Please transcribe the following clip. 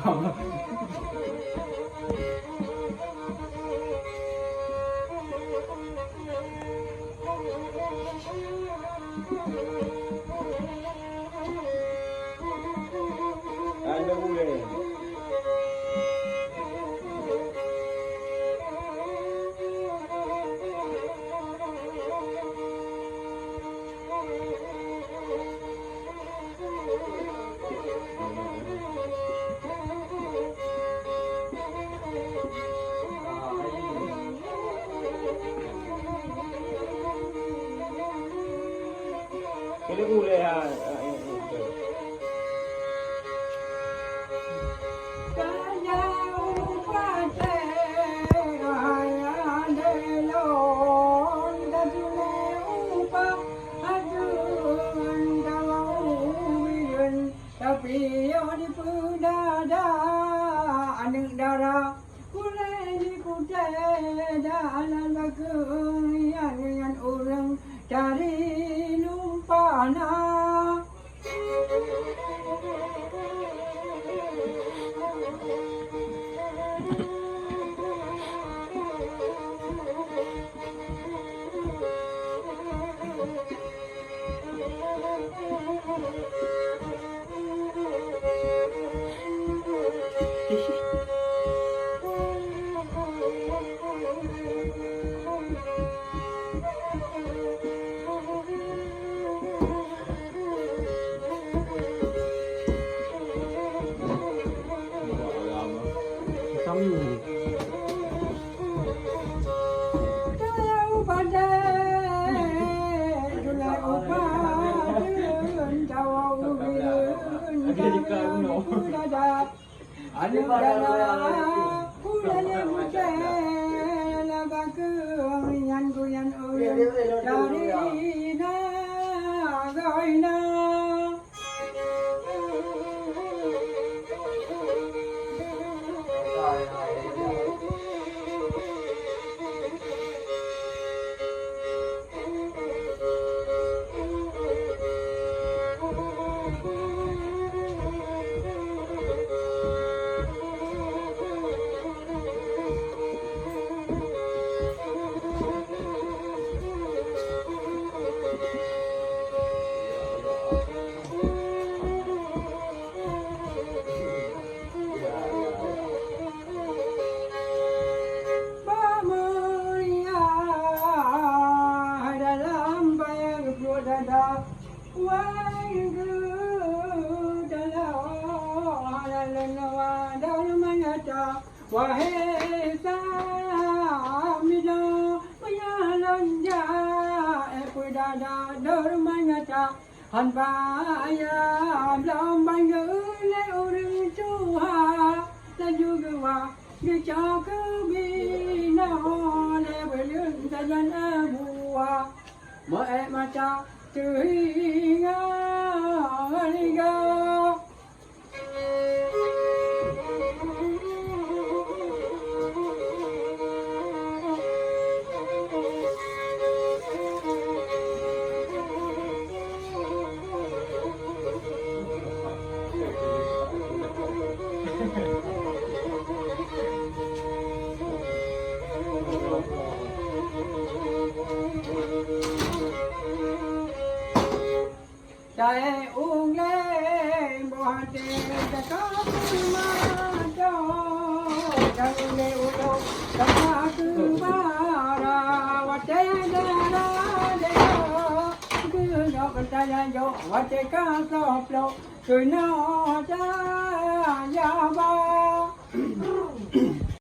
không. Anh đâu vui này. Cái đấy vui này à. Cari lupa na. Xong rồi. Han bayam lam bangu le urung chuha la jugawa ge chakabi na le belun dalan abua mo e ma cha tuhinga aliga. Đại uống lên bỏ tiền ta có mà cho chẳng đều đâu ta cứ ba ra và chế ra đều cứ nhỏ con ta ra vô và chế cá sọp lộ cười nó ra ya ba.